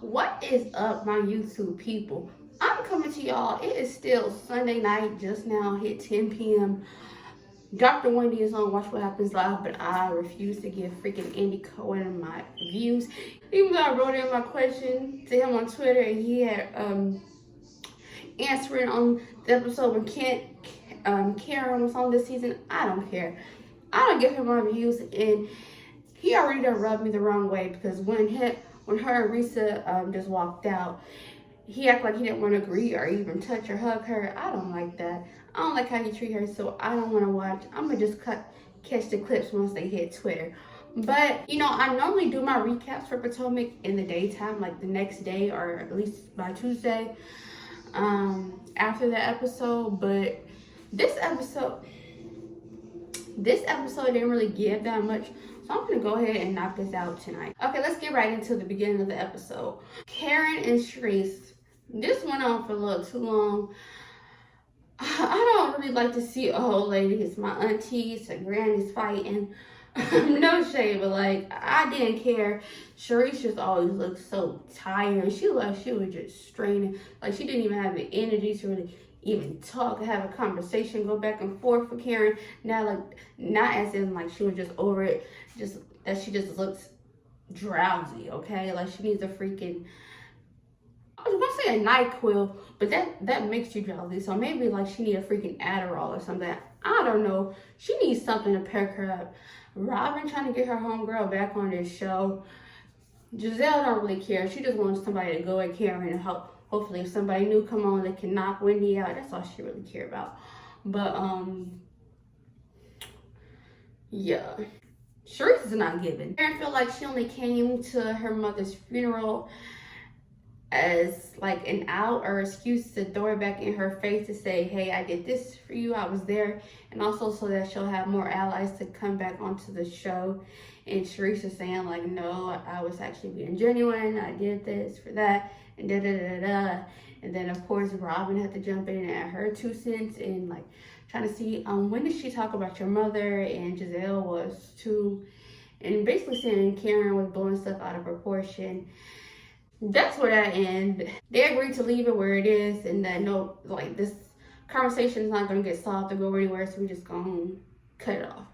What is up, my YouTube people? I'm coming to y'all. It is still Sunday night, just now hit 10 p.m. Dr. Wendy is on Watch What Happens Live, but I refuse to give freaking Andy Cohen my views. Even though I wrote in my question to him on Twitter and he had answering on the episode when Karen was on this season, I don't care. I don't give him my views, and he already done rubbed me the wrong way because when her and Risa just walked out, he acted like he didn't want to agree or even touch or hug her. I don't like that. I don't like how he treat her, so I don't want to watch. I'm gonna just catch the clips once they hit Twitter. But you know, I normally do my recaps for Potomac in the daytime, like the next day or at least by Tuesday, after the episode. But this episode didn't really give that much, so I'm gonna go ahead and knock this out tonight. Okay, let's get right into the beginning of the episode. Karen and Sharice, this went on for a little too long. I don't really like to see old ladies, my aunties and grannies fighting. No shade, but like, I didn't care. Sharice just always looked so tired. She looked like she was just straining. Like, she didn't even have the energy to really even talk, have a conversation, go back and forth with Karen. Now, like, not as in like she was just over it, just that she just looks drowsy, okay? Like, she needs a freaking, I was gonna say a NyQuil, but that makes you drowsy. So maybe like she need a freaking Adderall or something. I don't know. She needs something to perk her up. Robin trying to get her homegirl back on this show. Giselle don't really care. She just wants somebody to go at Karen and help. Hopefully if somebody new come on, they can knock Wendy out. That's all she really care about. But yeah. Sharice is not giving. Karen feel like she only came to her mother's funeral as like an out or excuse to throw it back in her face to say, hey, I did this for you, I was there, and also so that she'll have more allies to come back onto the show. And Sharice is saying like, no, I was actually being genuine, I did this for that, and da da da da. And then of course Robin had to jump in and add her 2 cents and like trying to see when did she talk about your mother, and Giselle was too, and basically saying Karen was blowing stuff out of proportion. That's where that ends. They agreed to leave it where it is, and that no, like, this conversation is not gonna get solved or go anywhere, so we just gonna cut it off.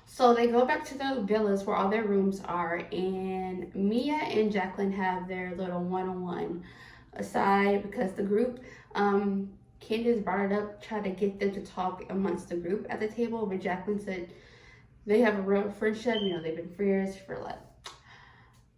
So they go back to their villas where all their rooms are, and Mia and Jacqueline have their little one-on-one aside because the group, Candace brought it up, tried to get them to talk amongst the group at the table, but Jacqueline said they have a real friendship. You know, they've been friends for like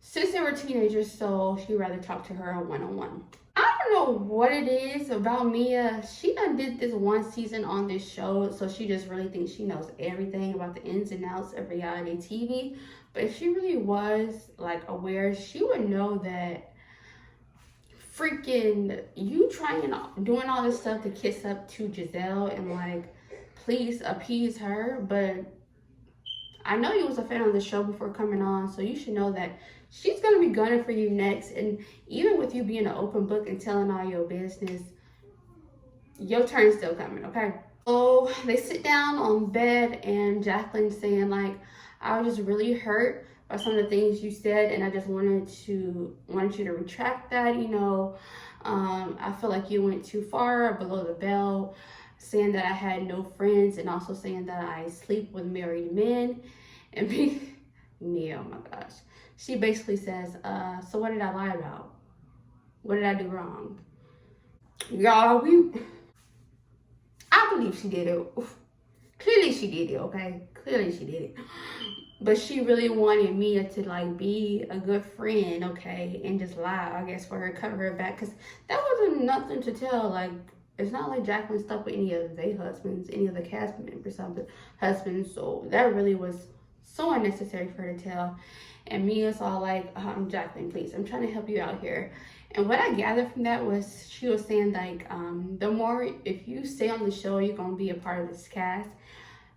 since they were teenagers, so she'd rather talk to her one-on-one. I don't know what it is about Mia. She done did this one season on this show, so she just really thinks she knows everything about the ins and outs of reality TV. But if she really was like aware, she would know that freaking you doing all this stuff to kiss up to Giselle and like please appease her. But I know you was a fan of the show before coming on, so you should know that she's gonna be gunning for you next. And even with you being an open book and telling all your business, your turn's still coming, okay? So they sit down on bed and Jacqueline saying like, I was just really hurt by some of the things you said, and I just wanted you to retract that, you know. I feel like you went too far below the belt, saying that I had no friends, and also saying that I sleep with married men. And me, oh my gosh. She basically says, so what did I lie about? What did I do wrong? Y'all, I believe she did it. Clearly she did it, okay? Clearly she did it. But she really wanted Mia to like be a good friend, okay? And just lie, I guess, for her, cover her back. Because that wasn't nothing to tell. Like, it's not like Jacqueline stuck with any of their husbands, any of the cast members' husbands. So that really was so unnecessary for her to tell. And Mia's all like, Jacqueline, please, I'm trying to help you out here. And what I gathered from that was she was saying like, the more, if you stay on the show, you're going to be a part of this cast,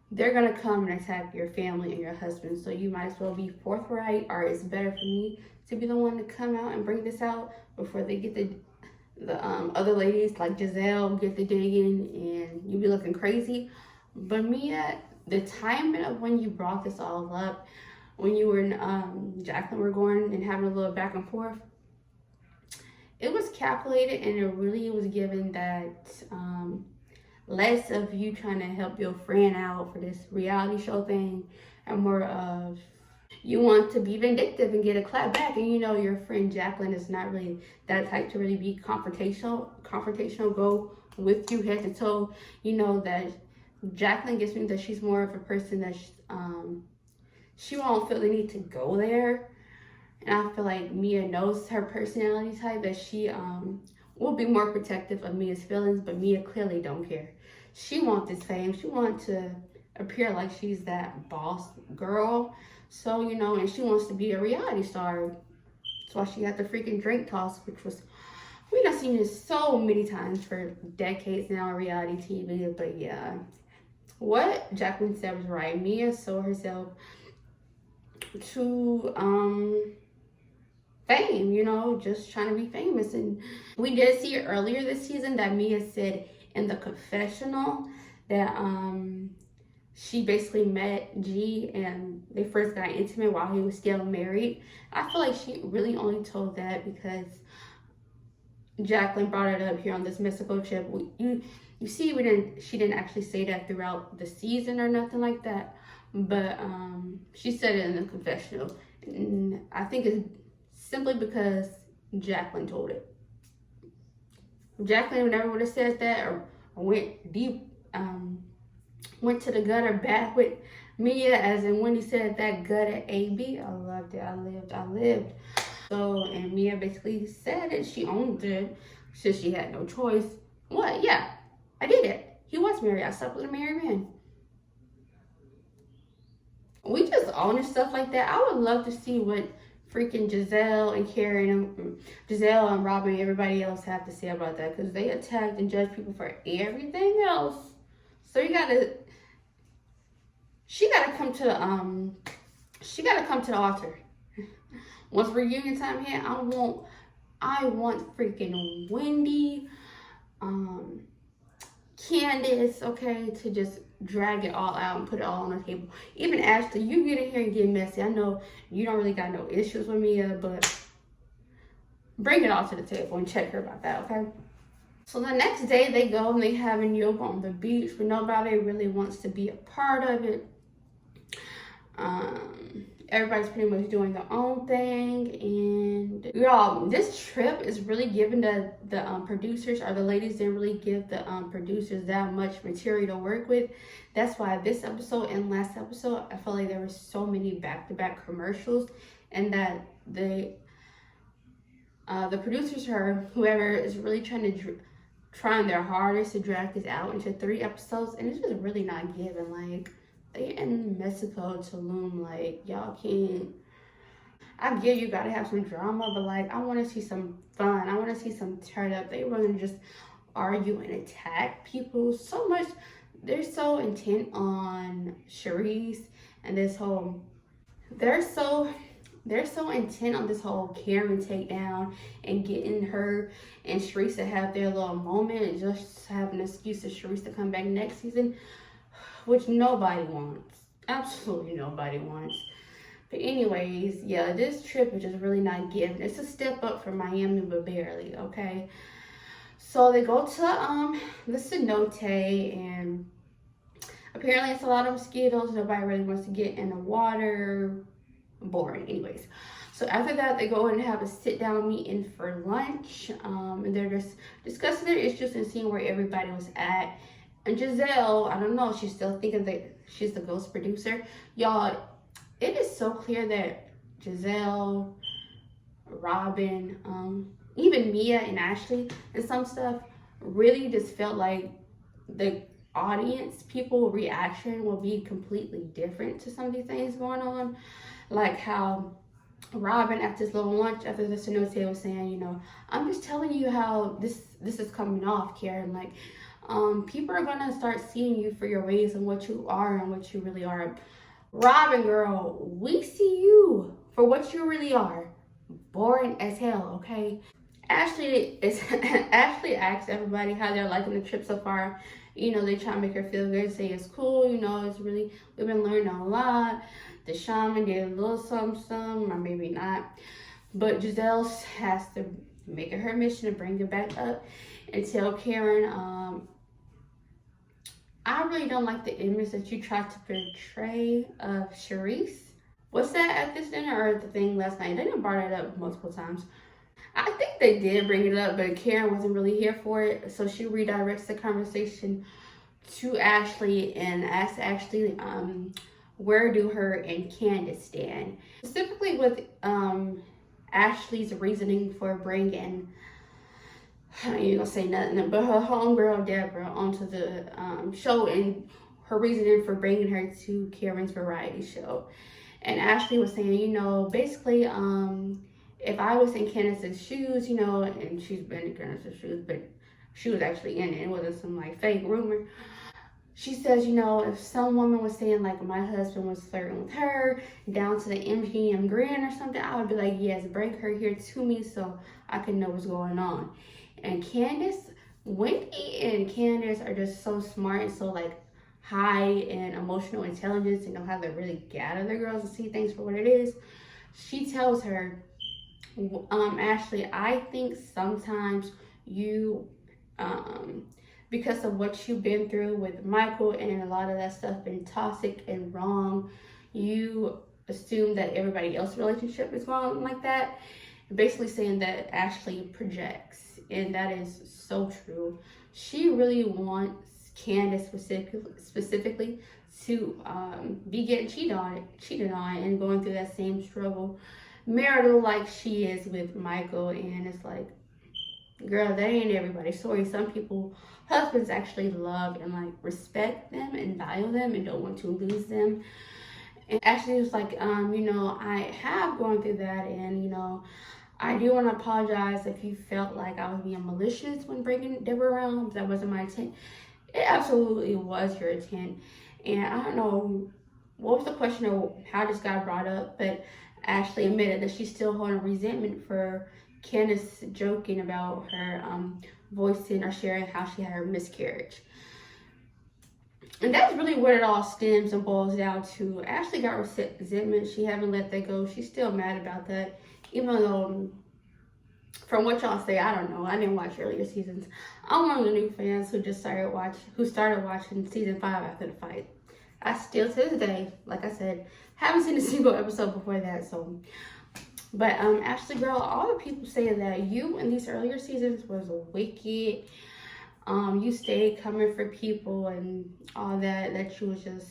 they're going to come and attack your family and your husband. So you might as well be forthright, or it's better for me to be the one to come out and bring this out before they get the other ladies like Giselle get the digging and you be looking crazy. But Mia, the timing of when you brought this all up, when you were and Jacqueline were going and having a little back and forth, it was calculated, and it really was given that less of you trying to help your friend out for this reality show thing, and more of you want to be vindictive and get a clap back. And you know your friend Jacqueline is not really that type to really be confrontational, go with you head to toe. You know that Jacqueline gets me that she's more of a person that she won't feel the need to go there. And I feel like Mia knows her personality type, that she will be more protective of Mia's feelings, but Mia clearly don't care. She wants this fame. She wants to appear like she's that boss girl. So, you know, and she wants to be a reality star. That's why she got the freaking drink toss, which was, we done seen this so many times for decades now on reality TV. But yeah, what Jacqueline said was right. Mia sold herself to fame, you know, just trying to be famous. And we did see earlier this season that Mia said in the confessional that she basically met G and they first got intimate while he was still married. I feel like she really only told that because Jacqueline brought it up here on this mystical trip. You see, she didn't actually say that throughout the season or nothing like that, but she said it in the confessional. And I think it's simply because Jacqueline told it. Jacqueline never would have said that or went deep, went to the gutter back with Mia, as in when he said that gutter AB. I loved it. I lived. So, and Mia basically said it. She owned it. Since she had no choice. What? Yeah, I did it. He was married. I slept with a married man. We just own stuff like that. I would love to see what freaking Giselle and Karen, Giselle and Robin and everybody else have to say about that, because they attacked and judged people for everything else. So she gotta come to the altar. Once reunion time hit, I want freaking Wendy, Candace, okay, to just drag it all out and put it all on the table. Even Ashley, you get in here and get messy. I know you don't really got no issues with me, but bring it all to the table and check her about that, okay? So the next day they go and they having yoga on the beach, but nobody really wants to be a part of it. Everybody's pretty much doing their own thing, and y'all, this trip is really giving the producers, or the ladies didn't really give the producers that much material to work with. That's why this episode and last episode, I felt like there were so many back-to-back commercials, and that the producers or whoever is really trying their hardest to drag this out into 3 episodes, and it's just really not giving. Like, they in Mexico, Tulum, like, y'all can't. I get you gotta have some drama, but like, I want to see some fun. I want to see some turn up. They want to just argue and attack people so much. They're so intent on Charisse and this whole. They're so intent on this whole Karen takedown and getting her and Charisse to have their little moment and just have an excuse for Charisse to come back next season, which nobody wants. Absolutely nobody wants. But anyways, yeah, this trip is just really not giving. It's a step up from Miami, but barely, okay? So they go to the cenote, and apparently it's a lot of mosquitoes. Nobody really wants to get in the water. Boring. Anyways, so after that they go and have a sit-down meeting for lunch, and they're just discussing their issues and seeing where everybody was at. And Giselle, I don't know, she's still thinking that she's the ghost producer. Y'all, it is so clear that Giselle, Robin, even Mia and Ashley and some stuff really just felt like the audience, people reaction will be completely different to some of these things going on. Like how Robin, after this little lunch, after the cenote, was saying, you know, I'm just telling you how this is coming off, Karen. Like, people are gonna start seeing you for your ways and what you are and what you really are. Robin, girl, we see you for what you really are. Boring as hell, okay? Ashley asked everybody how they're liking the trip so far. You know, they try to make her feel good, say it's cool, you know, it's really, we've been learning a lot. The shaman did a little something, or maybe not. But Giselle has to make it her mission to bring it back up and tell Karen, I really don't like the image that you tried to portray of Charisse. Was that at this dinner or the thing last night? They didn't brought it up multiple times. I think they did bring it up, but Karen wasn't really here for it. So she redirects the conversation to Ashley and asks Ashley, where do her and Candace stand? Specifically with Ashley's reasoning for bringing, I ain't gonna say nothing, but her homegirl Deborah onto the show, and her reasoning for bringing her to Karen's variety show. And Ashley was saying, you know, basically, if I was in Candace's shoes, you know, and she's been in Candace's shoes, but she was actually in it. It wasn't some like fake rumor. She says, you know, if some woman was saying like my husband was flirting with her down to the MGM Grand or something, I would be like, yes, bring her here to me so I can know what's going on. And Candace, Wendy and Candace are just so smart and so like high in emotional intelligence and know how to really gather the girls and see things for what it is. She tells her, Ashley, I think sometimes you, because of what you've been through with Michael and a lot of that stuff been toxic and wrong, you assume that everybody else's relationship is wrong like that. Basically saying that Ashley projects, and that is so true. She really wants Candace specifically to be getting cheated on and going through that same struggle marital like she is with Michael. And it's like, girl, that ain't everybody. Sorry, some people, husbands actually love and like respect them and value them and don't want to lose them. And Ashley was like, you know, I have gone through that, and you know, I do want to apologize if you felt like I was being malicious when bringing Deborah around. That wasn't my intent. It absolutely was your intent. And I don't know what was the question of how this got brought up, but Ashley admitted that she's still holding resentment for Candace joking about her voicing or sharing how she had her miscarriage. And that's really what it all stems and boils down to. Ashley got resentment. She haven't let that go. She's still mad about that. Even though, from what y'all say, I don't know. I didn't watch earlier seasons. I'm one of the new fans who started watching season 5 after the fight. I still, to this day, like I said, haven't seen a single episode before that. So, but Ashley, girl, all the people saying that you in these earlier seasons was wicked. You stayed coming for people and all that. That you was just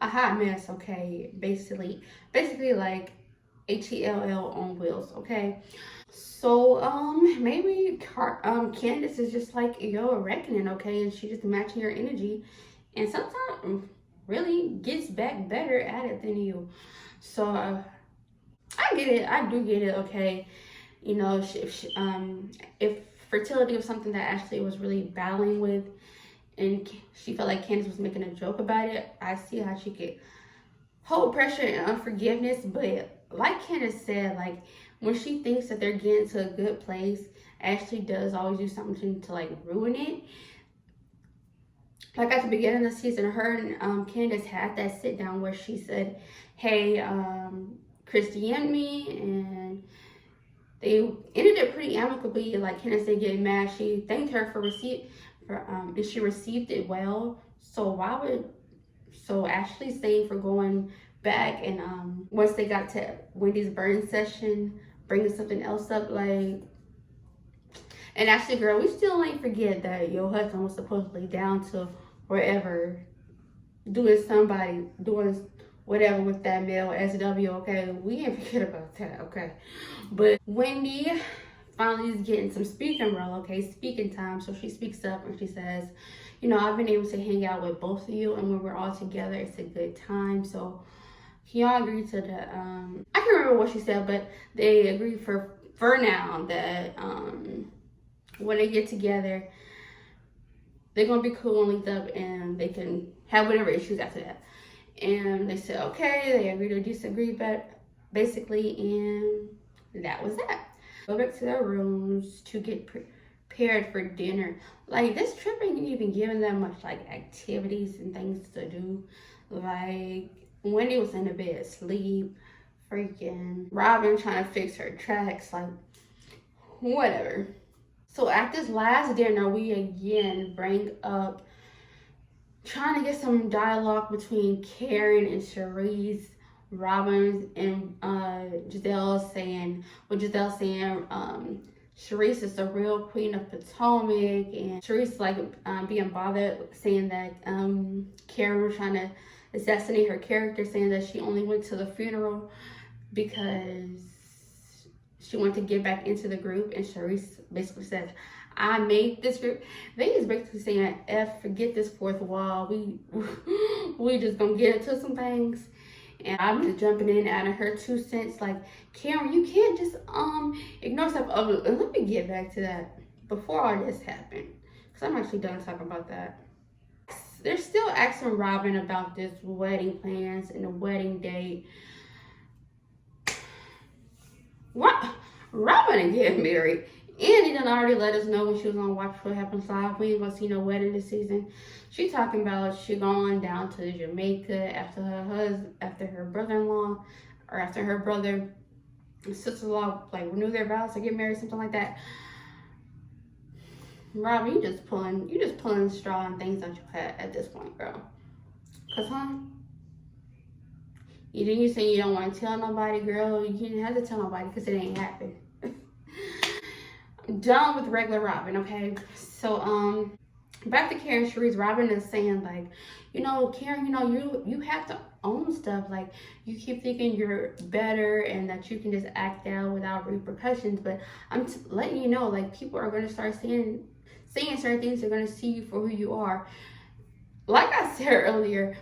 a hot mess. Okay, basically like HELL on wheels. Okay. So maybe Candace is just like your reckoning, okay, and she just matching your energy, and sometimes really gets back better at it than you. So I get it. I do get it. Okay, you know, if fertility was something that Ashley was really battling with, and she felt like Candace was making a joke about it, I see how she could hold pressure and unforgiveness. But like Candace said, like when she thinks that they're getting to a good place, Ashley does always do something to like ruin it. Like at the beginning of the season, her and Candace had that sit down where she said, hey, Chris DM'd me, and they ended it pretty amicably. Like Candace didn't get mad. She thanked her for and she received it well. So Ashley's saying for going back and once they got to Wendy's burn session, bringing something else up, like, and Ashley, girl, we still ain't forget that your husband was supposedly down to wherever doing whatever with that male SW, okay? We ain't forget about that, okay? But Wendy finally is getting some speaking role, okay? Speaking time. So she speaks up and she says, you know, I've been able to hang out with both of you, and when we're all together, it's a good time. So he all agreed to the, I can't remember what she said, but they agreed for now that when they get together, they're gonna be cool and linked up, and they can have whatever issues after that. And they said, okay, they agreed to disagree, but basically, and that was that. Go back to their rooms to get prepared for dinner. Like, this trip ain't even giving them much, like, activities and things to do. Like, Wendy was in the bed asleep. Freaking Robin trying to fix her tracks. Like, whatever. So at this last dinner, we again bring up trying to get some dialogue between Karen and Charisse. Robin and Giselle saying, Charisse is the real queen of Potomac, and Charisse like being bothered, saying that Karen was trying to assassinate her character, saying that she only went to the funeral because she wanted to get back into the group, and Charisse basically says, I made this group. They is basically saying, forget this fourth wall. We just gonna get into some things. And I'm just jumping in, adding her 2 cents. Like, Karen, you can't just ignore stuff. Oh, let me get back to that before all this happened, because I'm actually done talking about that. They're still asking Robin about this wedding plans and the wedding date. What? Robin ain't getting married. And he done already let us know when she was on Watch What Happens Live, we ain't gonna see no wedding this season. She talking about she going down to Jamaica after her brother-in-law, or after her brother and sister-in-law like renew their vows to get married, something like that. Robin, you just pulling straw and things out your hat at this point, girl. Cause you say you don't want to tell nobody, girl. You didn't have to tell nobody because it ain't happened. Done with regular Robin, okay? So back to Karen Charisse. Robin is saying, like, Karen, you have to own stuff. Like, you keep thinking you're better and that you can just act out without repercussions, but I'm letting you know, like, people are going to start saying certain things. They're going to see you for who you are. Like I said earlier,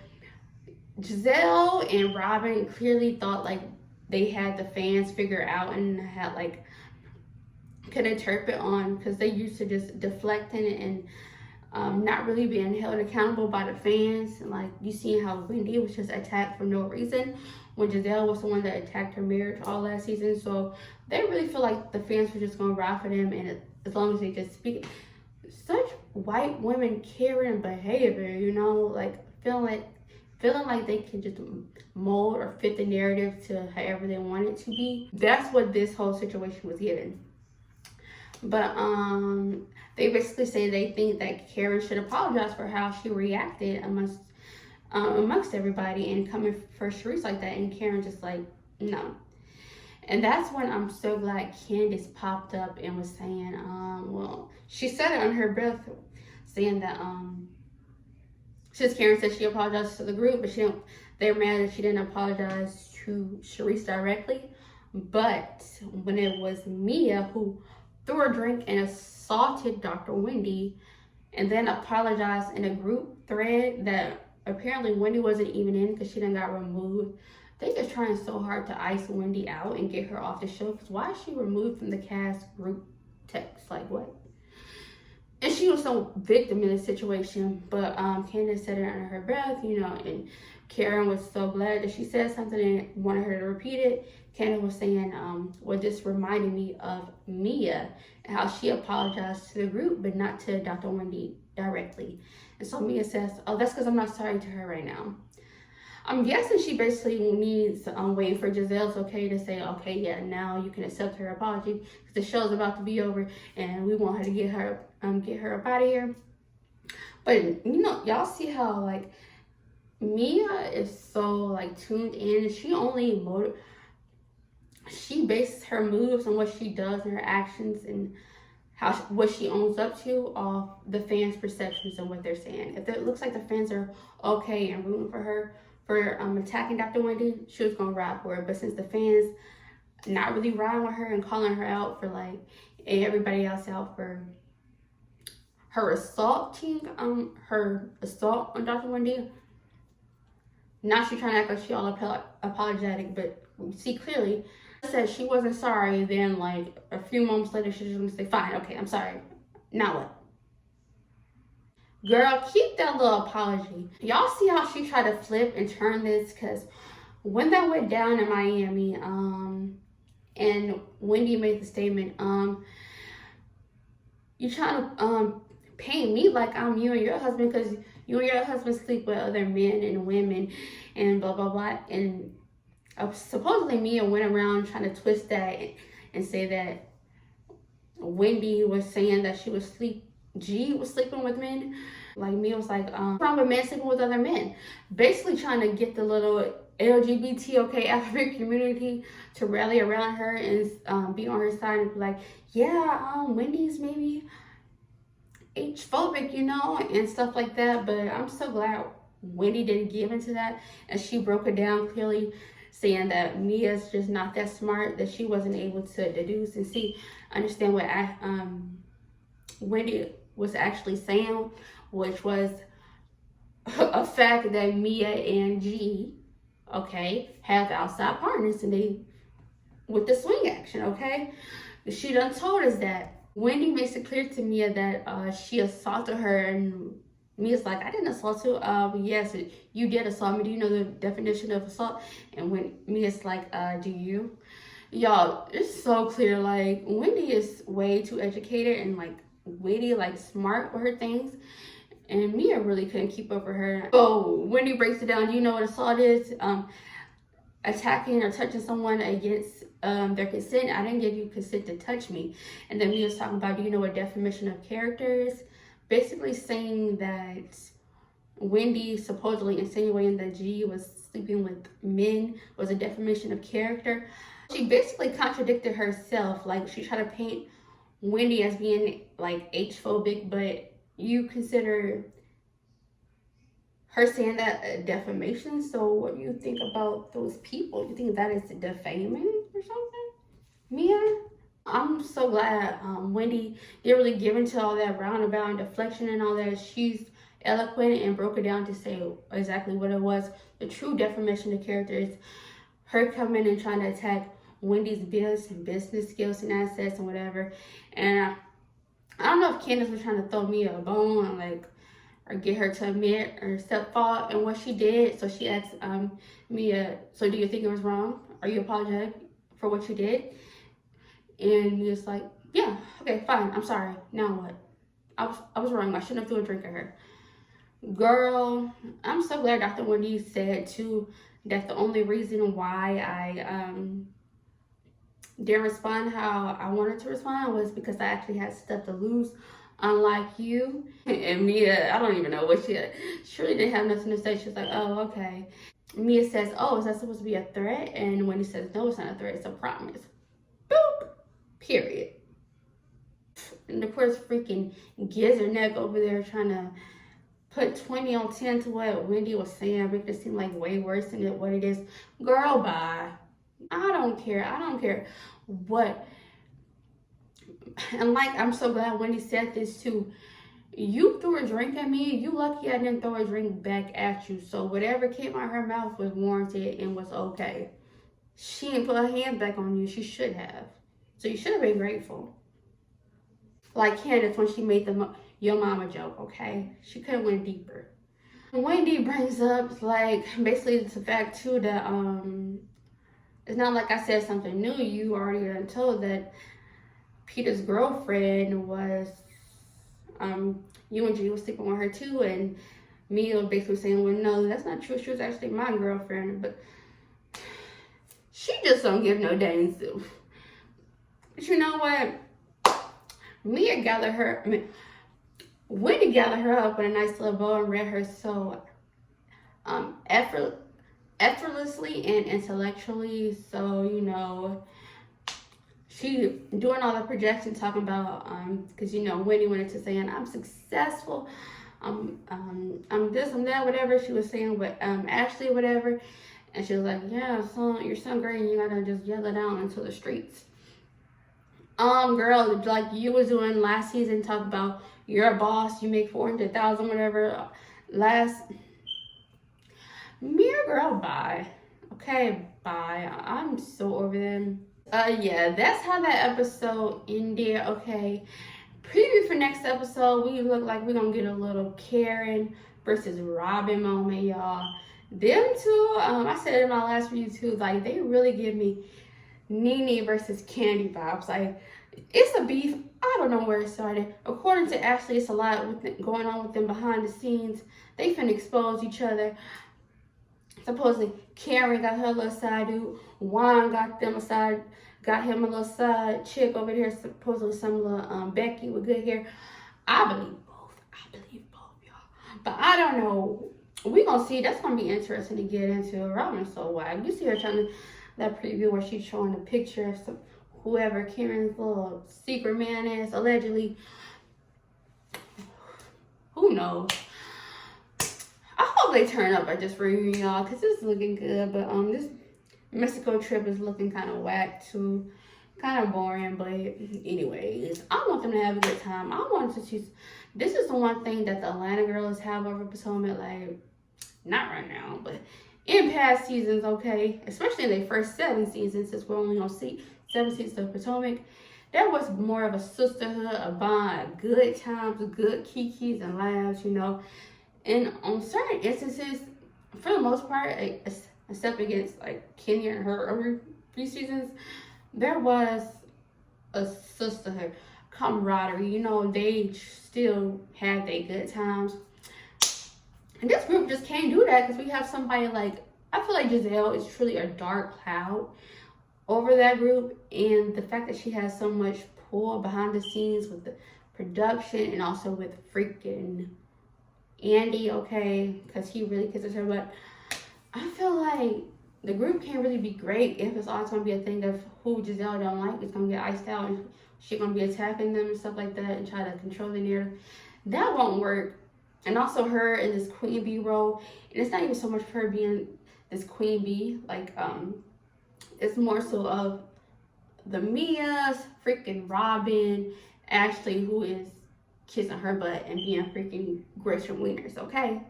Giselle and Robin clearly thought like they had the fans figured out and had like could interpret on, because they used to just deflecting and not really being held accountable by the fans. And like you see how Wendy was just attacked for no reason when Giselle was the one that attacked her marriage all last season. So they really feel like the fans were just gonna ride for them, and as long as they just speak. Such white women Karen behavior, like feeling like they can just mold or fit the narrative to however they want it to be. That's what this whole situation was given. But they basically say they think that Karen should apologize for how she reacted amongst everybody and coming for Charisse like that. And Karen just like, no. And that's when I'm so glad Candace popped up and was saying, well, she said it on her breath, saying that since Karen said she apologized to the group, but they're mad that she didn't apologize to Charisse directly. But when it was Mia who threw a drink and assaulted Dr. Wendy, and then apologized in a group thread that apparently Wendy wasn't even in because she done got removed. They just trying so hard to ice Wendy out and get her off the show. Because why is she removed from the cast group text? Like, what? And she was so victim in this situation. But Candace said it under her breath, and Karen was so glad that she said something and wanted her to repeat it. Candace was saying, well, this reminded me of Mia and how she apologized to the group, but not to Dr. Wendy directly. And so Mia says, oh, that's because I'm not sorry to her right now. I'm guessing she basically needs waiting for Giselle's okay to say, okay, yeah, now you can accept her apology because the show's about to be over and we want her to get her up out of here. But y'all see how like Mia is so like tuned in. She bases her moves on what she does and her actions and what she owns up to off the fans' perceptions and what they're saying. If it looks like the fans are okay and rooting for her for attacking Dr. Wendy, she was gonna ride for it. But since the fans not really riding with her and calling her out for like, and everybody else out for her assault on Dr. Wendy, now she's trying to act like she all apologetic, but we see clearly said she wasn't sorry. Then like a few moments later, she's just gonna say, fine, okay, I'm sorry. Now what? Girl, keep that little apology. Y'all see how she tried to flip and turn this? Because when that went down in Miami, and Wendy made the statement, you trying to paint me like I'm you and your husband because you and your husband sleep with other men and women and blah, blah, blah. And supposedly Mia went around trying to twist that and say that Wendy was saying that G was sleeping with men. Like Mia was like, what's wrong with men sleeping with other men? Basically trying to get the little LGBT African community to rally around her and be on her side and be like, yeah, Wendy's maybe H-phobic, and stuff like that. But I'm so glad Wendy didn't give into that, and she broke it down clearly, saying that Mia's just not that smart, that she wasn't able to deduce and understand what Wendy was actually saying, which was a fact that Mia and G, have outside partners and they with the swing action, She done told us that. Wendy makes it clear to Mia that she assaulted her, and Mia's like, I didn't assault you. Yes, you did assault me. Do you know the definition of assault? And when Mia's like, do you? Y'all, it's so clear. Like, Wendy is way too educated and like witty, like smart with her things. And Mia really couldn't keep up with her. So Wendy breaks it down. Do you know what assault is? Attacking or touching someone against their consent. I didn't give you consent to touch me. And then Mia's talking about, do you know what definition of character is? Basically saying that Wendy supposedly insinuating that G was sleeping with men was a definition of character. She basically contradicted herself. Like, she tried to paint Wendy as being like H-phobic, but you consider her saying that a defamation. So what do you think about those people? You think that is defaming or something? Mia? I'm so glad Wendy didn't really give into all that roundabout and deflection and all that. She's eloquent and broke it down to say exactly what it was. The true defamation of character is her coming and trying to attack Wendy's business skills and assets and whatever. And I don't know if Candace was trying to throw Mia a bone or get her to admit or step fault in what she did. So she asked Mia, so do you think it was wrong? Are you apologetic for what you did? And Mia's like, yeah, okay, fine, I'm sorry. Now what? I was wrong. I shouldn't have threw a drink at her. Girl, I'm so glad Dr. Wendy said too that the only reason why I didn't respond how I wanted to respond was because I actually had stuff to lose, unlike you. And Mia, I don't even know what she really didn't have nothing to say. She was like, oh, okay. Mia says, oh, is that supposed to be a threat? And Wendy says, no, it's not a threat, it's a promise. Boop. Period. And of course, freaking Gizzard Neck over there trying to put 20 on 10 to what Wendy was saying, make it seem like way worse than what it is. Girl, bye. I don't care what. And like, I'm so glad Wendy said this too. You threw a drink at me. You lucky I didn't throw a drink back at you. So whatever came out of her mouth was warranted and was okay. She didn't put her hand back on you. She should have. So you should have been grateful. Like Candace when she made the your mama joke, okay? She could have went deeper. Wendy brings up, like, basically it's a fact too that it's not like I said something new. You already been told that Peter's girlfriend was you and G was sleeping with her too, and Mia was basically saying, well, no, that's not true. She was actually my girlfriend, but she just don't give no dang to. But you know what? Wendy gathered her up in a nice little bow and read her so effortlessly and intellectually. So, you know, she doing all the projection, talking about because you know Wendy went into saying I'm successful, I'm this, I'm that, whatever she was saying with Ashley, whatever, and she was like, yeah, so you're so great, and you gotta just yell it out into the streets. Girl, like you was doing last season, talk about you're a boss, you make 400,000, whatever. Mirror girl, bye. Okay, bye. I'm so over them. Yeah, that's how that episode ended. Okay, preview for next episode. We look like we're gonna get a little Karen versus Robin moment, y'all. Them two, I said it in my last video too. Like they really give me Nene versus Candy vibes. Like it's a beef. I don't know where it started. According to Ashley, it's a lot going on with them behind the scenes. They finna expose each other. Supposedly Karen got her little side dude. Juan got them a side got him a little side chick over there, supposedly some little Becky with good hair. I believe both. I believe both, y'all. But I don't know. We gonna see. That's gonna be interesting to get into. Robin's so wild. You see her trying to that preview where she's showing a picture of some whoever Karen's little secret man is, allegedly. Who knows? I hope they turn up at this reunion, y'all, because it's looking good. But this Mexico trip is looking kind of whack too. Kind of boring, but anyways, I want them to have a good time. I want to choose. This is the one thing that the Atlanta girls have over Potomac, like, not right now, but in past seasons, okay, especially in their first 7 seasons, since we're only gonna see 7 seasons of Potomac, there was more of a sisterhood, a bond, good times, good kikis and laughs, you know. And on certain instances, for the most part, except against like Kenya and her early few seasons, there was a sisterhood, camaraderie. You know, they still had their good times. And this group just can't do that because we have somebody like, I feel like Giselle is truly a dark cloud over that group. And the fact that she has so much pull behind the scenes with the production and also with freaking Andy, okay, because he really kisses her. But I feel like the group can't really be great if it's always going to be a thing of who Giselle don't like is going to get iced out and she's going to be attacking them and stuff like that and try to control the narrative. That won't work. And also her in this queen bee role, and it's not even so much for her being this queen bee, like it's more so of the Mia's, freaking Robin, Ashley, who is kissing her butt and being freaking Gresham wieners, okay?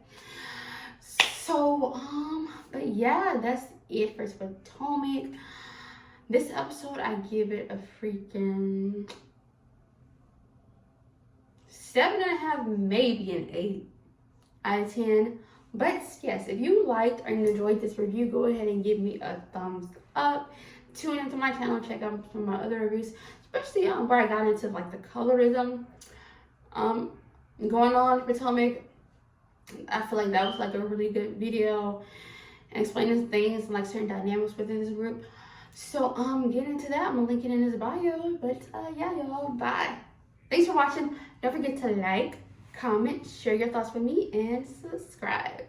So but yeah, that's it for Potomac. This episode, I give it a freaking 7.5, maybe an 8 out of 10. But yes, if you liked or enjoyed this review, go ahead and give me a thumbs up. Tune into my channel, check out some of my other reviews, especially where I got into like the colorism going on in Potomac. I feel like that was like a really good video explaining things and like certain dynamics within this group. So get into that. I'm gonna link it in his bio. But yeah, y'all, bye. Thanks for watching. Don't forget to like, comment, share your thoughts with me, and subscribe.